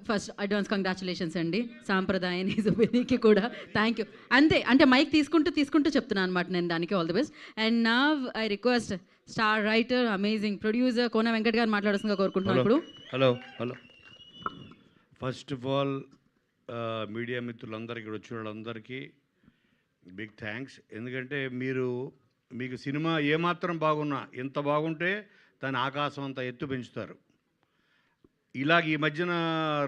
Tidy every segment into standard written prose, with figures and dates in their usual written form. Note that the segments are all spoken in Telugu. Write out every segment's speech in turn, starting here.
ఫస్ట్ అడ్వాన్స్ కంగ్రాచులేషన్స్ అండి సాంప్రదాయాన్ని సుబినికి కూడా థ్యాంక్ యూ. అంతే అంటే మైక్ తీసుకుంటూ చెప్తున్నాను అనమాట నేను దానికి. All the best. అండ్ నా I request star writer amazing producer Kona Venkat garu మాట్లాడాల్సిందిగా కోరుకుంటున్నాను ఇప్పుడు. Hello first of all media మిత్రులందరికీ వచ్చిన వాళ్ళందరికీ బిగ్ థ్యాంక్స్. ఎందుకంటే మీకు సినిమా ఏమాత్రం బాగున్నా ఎంత బాగుంటే దాని ఆకాశం అంత ఎత్తు పెంచుతారు. ఇలాగ ఈ మధ్యన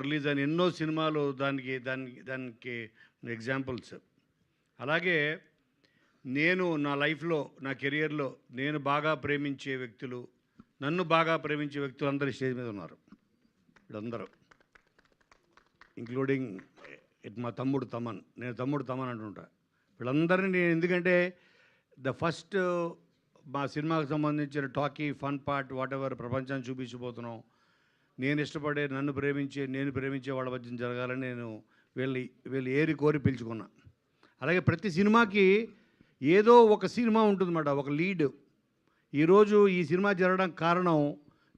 రిలీజ్ అయిన ఎన్నో సినిమాలు దానికి ఎగ్జాంపుల్స్. అలాగే నేను నా లైఫ్లో నా కెరియర్లో నన్ను బాగా ప్రేమించే వ్యక్తులు అందరూ స్టేజ్ మీద ఉన్నారు. వీళ్ళందరూ ఇంక్లూడింగ్ మా తమ్ముడు తమన్, నేను తమ్ముడు తమన్ అంటుంటా. వీళ్ళందరినీ నేను ఎందుకంటే ఫస్ట్ మా సినిమాకు సంబంధించిన talkie fun part whatever ప్రపంచాన్ని చూపించబోతున్నాం. నేను ఇష్టపడే నేను ప్రేమించే వాళ్ళ మధ్య జరగాలని నేను వీళ్ళు ఏరి కోరి పిలుచుకున్నా. అలాగే ప్రతి సినిమాకి ఏదో ఒక సినిమా ఉంటుందన్నమాట, ఒక లీడ్. ఈరోజు ఈ సినిమా జరగడానికి కారణం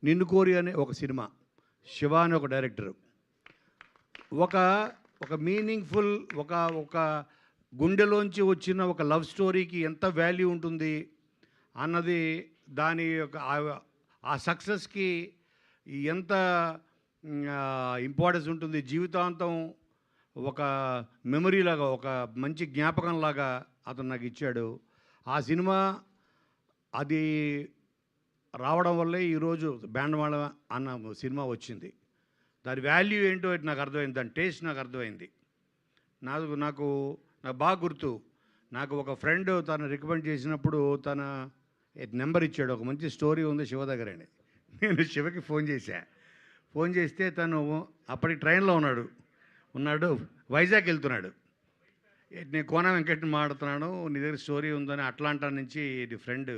నిన్ను కోరి అనే ఒక సినిమా. శివ అనే ఒక డైరెక్టరు ఒక మీనింగ్ఫుల్ ఒక గుండెలోంచి వచ్చిన ఒక లవ్ స్టోరీకి ఎంత వాల్యూ ఉంటుంది అన్నది, దాని యొక్క ఆ సక్సెస్కి ఎంత ఇంపార్టెన్స్ ఉంటుంది, జీవితాంతం ఒక మెమరీలాగా ఒక మంచి జ్ఞాపకంలాగా అతను నాకు ఇచ్చాడు. ఆ సినిమా అది రావడం వల్లే ఈరోజు బ్యాండ్వాళ అన్న సినిమా వచ్చింది. దాని వాల్యూ ఏంటో నాకు అర్థమైంది, దాని టేస్ట్ నాకు అర్థమైంది. నాకు బాగా గుర్తు. నాకు ఒక ఫ్రెండ్ తను రికమెండ్ చేసినప్పుడు తన నెంబర్ ఇచ్చాడు. ఒక మంచి స్టోరీ ఉంది శివ దగ్గర అని. నేను శివకి ఫోన్ చేస్తే తను అప్పటికి ట్రైన్లో ఉన్నాడు వైజాగ్ వెళ్తున్నాడు. నేను కోన వెంకట్ని మాట్లాడుతున్నాను, నీ దగ్గర స్టోరీ ఉందని అట్లాంటా నుంచి ఫ్రెండ్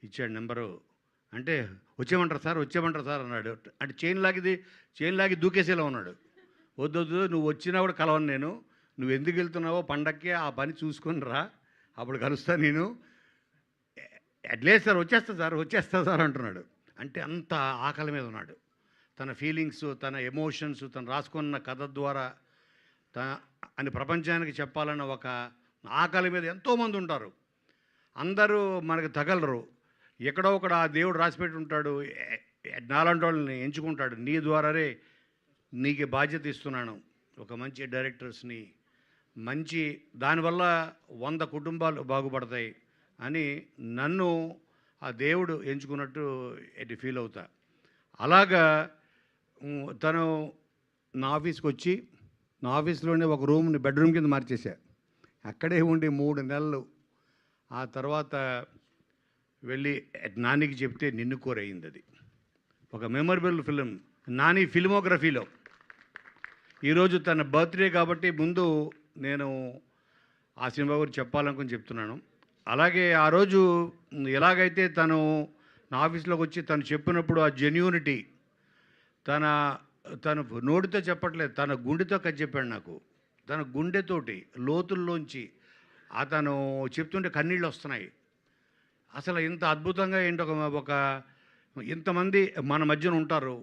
ఇచ్చాడు నెంబరు. అంటే వచ్చేయమంటారు సార్ అన్నాడు. అంటే చైన్ లాగి దూకేసేలా ఉన్నాడు. వద్దు నువ్వు వచ్చినా కూడా కలవను నేను, నువ్వు ఎందుకు వెళ్తున్నావో పండక్కి ఆ పని చూసుకొని రా, అప్పుడు కలుస్తా నేను. లేదు సార్ వచ్చేస్తా సార్ అంటున్నాడు. అంటే అంత ఆకలి మీద ఉన్నాడు. తన ఫీలింగ్స్, తన ఎమోషన్స్, తను రాసుకున్న కథ ద్వారా అని ప్రపంచానికి చెప్పాలన్న ఒక ఆకలి మీద ఎంతోమంది ఉంటారు. అందరూ మనకు తగలరు. ఎక్కడో ఒకడు ఆ దేవుడు రాసిపెట్టి ఉంటాడు, నాలాంటి వాళ్ళని ఎంచుకుంటాడు. నీ ద్వారానే నీకు బాధ్యత ఇస్తున్నాను, ఒక మంచి డైరెక్టర్స్ని, మంచి దానివల్ల 100 కుటుంబాలు బాగుపడతాయి అని నన్ను ఆ దేవుడు ఎంచుకున్నట్టు ఫీల్ అవుతా. అలాగా తను నా ఆఫీస్కి వచ్చి నా ఆఫీస్లోనే ఒక రూమ్ని బెడ్రూమ్ కింద మార్చేశా. అక్కడే ఉండి 3 నెలలు. ఆ తర్వాత వెళ్ళి నానికి చెప్తే నిన్ను కోరయింది. అది ఒక మెమరబుల్ ఫిలిం నాని ఫిల్మోగ్రఫీలో. ఈరోజు తన బర్త్డే కాబట్టి ముందు నేను ఆ సినిమా గురించి చెప్పాలనుకుని చెప్తున్నాను. అలాగే ఆ రోజు ఎలాగైతే తను నా ఆఫీస్లోకి వచ్చి తను చెప్పినప్పుడు ఆ జెన్యూనిటీ, తను నోటితో చెప్పట్లేదు, తన గుండెతో కథ చెప్పాడు నాకు. తన గుండెతోటి లోతుల్లోంచి అతను చెప్తుంటే కన్నీళ్ళు వస్తున్నాయి. అసలు ఇంత అద్భుతంగా ఏంటో ఒక ఇంతమంది మన మధ్యన ఉంటారు,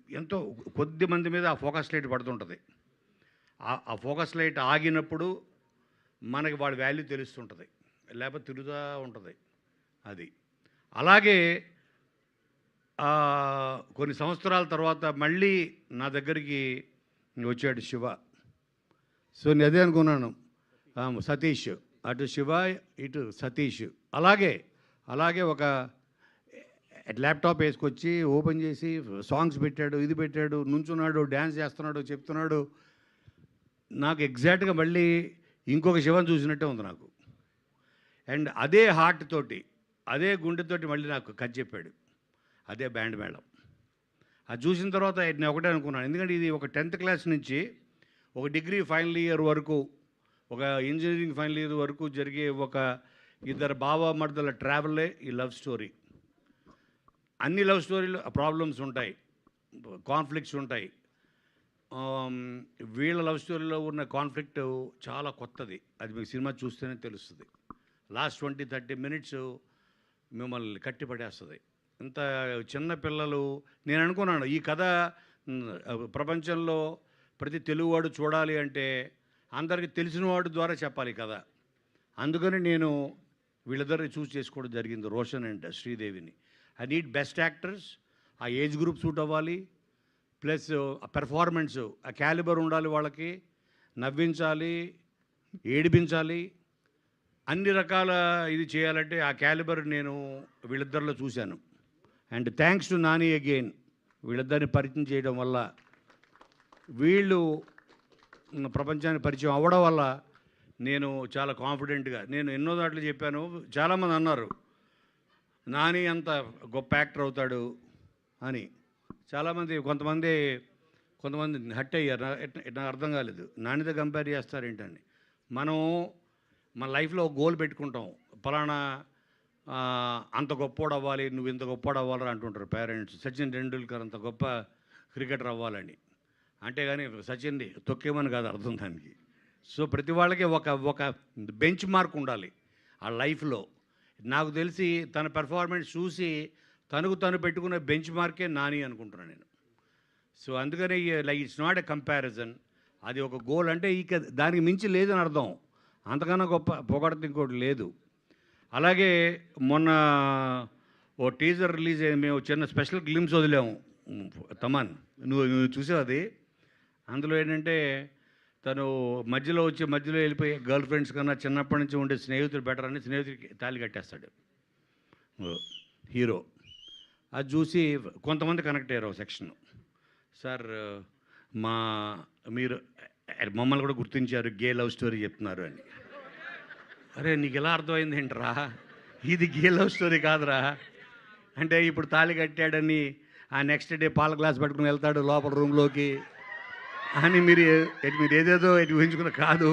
ఎంతో కొద్ది మంది మీద ఆ ఫోకస్ లైట్ పడుతుంటుంది. ఆ ఫోకస్ లైట్ ఆగినప్పుడు మనకి వాడి వాల్యూ తెలుస్తుంటుంది, లేకపోతే తిరుగుతూ ఉంటుంది. అది అలాగే కొన్ని సంవత్సరాల తర్వాత మళ్ళీ నా దగ్గరికి వచ్చాడు శివ. సో నేను అదే అనుకున్నాను, సతీష్, అటు శివ ఇటు సతీష్. అలాగే ఒక ల్యాప్టాప్ వేసుకొచ్చి ఓపెన్ చేసి సాంగ్స్ పెట్టాడు, ఇది పెట్టాడు, నుంచున్నాడు, డ్యాన్స్ చేస్తున్నాడు, చెప్తున్నాడు. నాకు ఎగ్జాక్ట్గా మళ్ళీ ఇంకొక శివని చూసినట్టే ఉంది నాకు. అండ్ అదే హార్ట్ తోటి, అదే గుండెతోటి మళ్ళీ నాకు కథ చెప్పాడు. అదే బ్యాండ్ మేళం. అది చూసిన తర్వాత నేను ఒకటే అనుకున్నాను, ఎందుకంటే ఇది ఒక 10th క్లాస్ నుంచి ఒక డిగ్రీ ఫైనల్ ఇయర్ వరకు, ఒక ఇంజనీరింగ్ ఫైనల్ ఇయర్ వరకు జరిగే ఒక ఇద్దరు బావమర్దల ట్రావెలే ఈ లవ్ స్టోరీ. అన్ని లవ్ స్టోరీలు ప్రాబ్లమ్స్ ఉంటాయి, కాన్ఫ్లిక్ట్స్ ఉంటాయి. వీళ్ళ లవ్ స్టోరీలో ఉన్న కాన్ఫ్లిక్ట్ చాలా కొత్తది. అది మీకు సినిమా చూస్తేనే తెలుస్తుంది. లాస్ట్ 20-30 మినిట్స్ మిమ్మల్ని కట్టిపడేస్తుంది. ఇంత చిన్న పిల్లలు. నేను అనుకున్నాను ఈ కథ ప్రపంచంలో ప్రతి తెలుగువాడు చూడాలి అంటే అందరికీ తెలిసిన వాడి ద్వారా చెప్పాలి కదా. అందుకని నేను వీళ్ళిద్దరిని చూస్ చేసుకోవడం జరిగింది, రోషన్ అండ్ శ్రీదేవిని. ఐ నీడ్ బెస్ట్ యాక్టర్స్, ఆ ఏజ్ గ్రూప్ సూట్ అవ్వాలి, ప్లస్ ఆ పెర్ఫార్మెన్స్, ఆ క్యాలిబర్ ఉండాలి, వాళ్ళకి నవ్వించాలి, ఏడిపించాలి, అన్ని రకాల ఇది చేయాలంటే ఆ క్యాలిబర్ నేను వీళ్ళిద్దరిలో చూశాను. And thanks to Nani again, వీళ్ళిద్దరిని పరిచయం చేయడం వల్ల, వీళ్ళు ప్రపంచానికి పరిచయం అవ్వడం వల్ల నేను చాలా కాన్ఫిడెంట్గా, నేను ఎన్నో దాంట్లో చెప్పాను. చాలామంది అన్నారు నాని అంత గొప్ప యాక్టర్ అవుతాడు అని. చాలామంది కొంతమంది హట్ అయ్యారు. నాకు అర్థం కాలేదు, నానితో కంపేర్ చేస్తారేంటని. మనం మన లైఫ్లో ఒక గోల్ పెట్టుకుంటాం, ఫలానా అంత గొప్పోడు అవ్వాలి, నువ్వు ఇంత గొప్పోడు అవ్వాలని అంటుంటారు పేరెంట్స్. సచిన్ టెండూల్కర్ అంత గొప్ప క్రికెటర్ అవ్వాలని. అంటే కానీ సచిన్ని తొక్కేమని కాదు అర్థం దానికి. సో ప్రతి వాళ్ళకి ఒక బెంచ్ మార్క్ ఉండాలి ఆ లైఫ్లో. నాకు తెలిసి తన పెర్ఫార్మెన్స్ చూసి తను పెట్టుకున్న బెంచ్ మార్కే నాని అనుకుంటున్నాను నేను. సో అందుకని like it's not a comparison, అది ఒక గోల్. అంటే ఇక దానికి మించి లేదని అర్థం, అంతకన్నా గొప్ప పొగడత ఇంకోటి లేదు. అలాగే మొన్న ఓ టీజర్ రిలీజ్ అయ్యి మేము చిన్న స్పెషల్ గ్లిమ్స్ వదిలాము. తమన్, నువ్వు చూసావు అది? అందులో ఏంటంటే తను మధ్యలో వెళ్ళిపోయి గర్ల్ ఫ్రెండ్స్ కన్నా చిన్నప్పటి నుంచి ఉండే స్నేహితుడు బెటర్ అని స్నేహితుడికి తాళి కట్టేస్తాడు హీరో. అది చూసి కొంతమంది కనెక్ట్ అయ్యారు ఒక సెక్షన్. సార్ మీరు మమ్మల్ని కూడా గుర్తించారు, గే లవ్ స్టోరీ చెప్తున్నారు అని. అరే నీకు ఎలా అర్థమైంది ఏంట్రా, ఇది గే లవ్ స్టోరీ కాదురా. అంటే ఇప్పుడు తాళి కట్టాడని ఆ నెక్స్ట్ డే పాల గ్లాస్ పట్టుకుని వెళ్తాడు లోపల రూమ్లోకి అని మీరు ఏదేదో ఊహించుకున్న కాదు.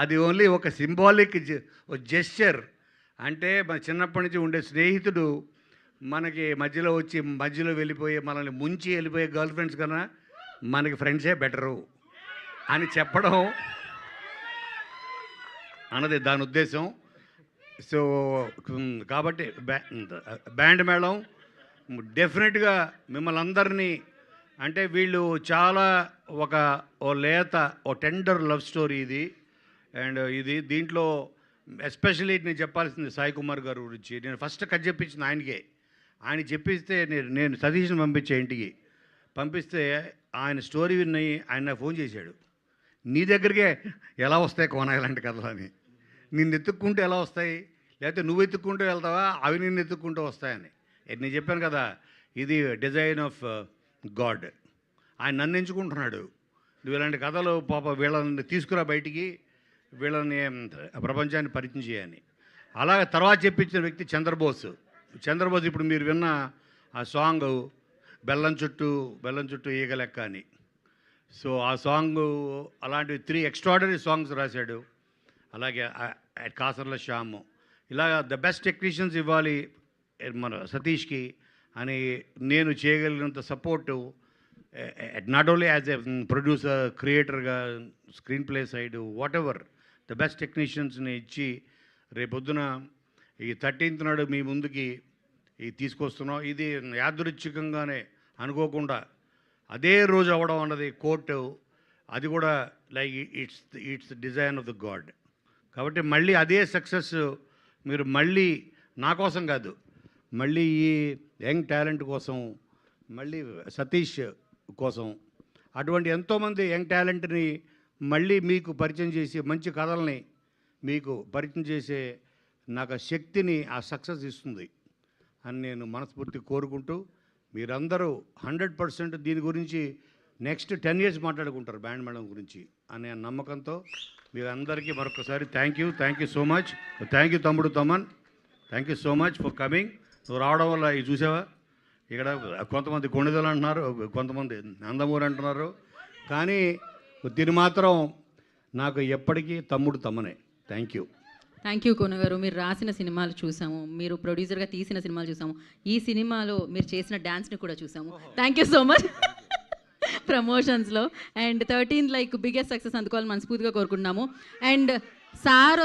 అది ఓన్లీ ఒక సింబాలిక్ జెస్చర్. అంటే మన చిన్నప్పటి నుంచి ఉండే స్నేహితుడు మనకి మధ్యలో వెళ్ళిపోయి మనల్ని ముంచి వెళ్ళిపోయే గర్ల్ ఫ్రెండ్స్ కన్నా మనకి ఫ్రెండ్సే బెటరు అని చెప్పడం అన్నది దాని ఉద్దేశం. సో కాబట్టి బ్యాండ్ మేళం డెఫినెట్గా మిమ్మల్ని అందరినీ, అంటే వీళ్ళు చాలా ఓ లేత టెండర్ లవ్ స్టోరీ ఇది. అండ్ దీంట్లో ఎస్పెషల్లీ నేను చెప్పాల్సింది సాయి కుమార్ గారి గురించి. నేను ఫస్ట్ కథ చెప్పించింది ఆయనకే. ఆయన చెప్పిస్తే నేను సతీష్ని పంపించే ఇంటికి పంపిస్తే ఆయన స్టోరీ విని ఆయన నాకు ఫోన్ చేశాడు, నీ దగ్గరికే ఎలా వస్తాయి కోన ఇలాంటి కథలు అని. నిన్ను ఎత్తుక్కుంటూ ఎలా వస్తాయి, లేకపోతే నువ్వు ఎత్తుక్కుంటూ వెళ్తావా, అవి నిన్ను ఎత్తుక్కుంటూ వస్తాయని. నేను చెప్పాను కదా, ఇది డిజైన్ ఆఫ్ గాడ్. ఆయన నన్ను ఎంచుకుంటున్నాడు, నువ్వు ఇలాంటి కథలు పాప వీళ్ళని తీసుకురా బయటికి, వీళ్ళని ప్రపంచాన్ని పరిచయం చేయని. అలాగే తర్వాత చెప్పించిన వ్యక్తి చంద్రబోస్. ఇప్పుడు మీరు విన్న ఆ సాంగ్ బెల్లం చుట్టూ ఈగ లెక్క అని. సో ఆ సాంగ్ అలాంటి 3 ఎక్స్ట్రాడనరీ సాంగ్స్ రాశాడు. అలాగే కాసర్ల శ్యాము. ఇలాగ ద బెస్ట్ టెక్నీషియన్స్ ఇవ్వాలి మన సతీష్కి అని నేను చేయగలిగినంత support, not only as a producer, క్రియేటర్గా, screen play side, whatever, the best టెక్నీషియన్స్ని ఇచ్చి రేపొద్దున ఈ 13th నాడు మీ ముందుకి తీసుకొస్తున్నాం. ఇది యాదృచ్ఛికంగానే అనుకోకుండా అదే రోజు అవ్వడం అన్నది కోర్టు, అది కూడా like it's design of the God. కాబట్టి మళ్ళీ అదే సక్సెస్ మీరు మళ్ళీ నా కోసం కాదు, మళ్ళీ ఈ యంగ్ టాలెంట్ కోసం, మళ్ళీ సతీష్ కోసం, అటువంటి ఎంతోమంది యంగ్ టాలెంట్ని మళ్ళీ మీకు పరిచయం చేసి మంచి కథల్ని మీకు పరిచయం చేసే నాకు ఆ శక్తిని, ఆ సక్సెస్ ఇస్తుంది అని నేను మనస్ఫూర్తిగా కోరుకుంటూ, మీరందరూ 100% దీని గురించి నెక్స్ట్ 10 years మాట్లాడుకుంటారు బ్యాండ్ మేళం గురించి అనే నమ్మకంతో మీరందరికీ మరొకసారి thank you so much. Thank you తమ్ముడు Thaman, thank you so much for coming. నువ్వు రావడం వల్ల ఇది చూసావా, ఇక్కడ కొంతమంది కొణిదలు అంటున్నారు, కొంతమంది నందమూరి అంటున్నారు, కానీ దీని మాత్రం నాకు ఎప్పటికీ తమ్ముడు తమ్మనే. థ్యాంక్ యూ కోన గారు. మీరు రాసిన సినిమాలు చూసాము, మీరు ప్రొడ్యూసర్గా తీసిన సినిమాలు చూసాము, ఈ సినిమాలో మీరు చేసిన డ్యాన్స్ని కూడా చూసాము. థ్యాంక్ యూ సో మచ్ ప్రమోషన్స్లో. అండ్ 13th బిగ్గెస్ట్ సక్సెస్ అందుకోవాలని మనస్ఫూర్తిగా కోరుకుంటున్నాము. And sir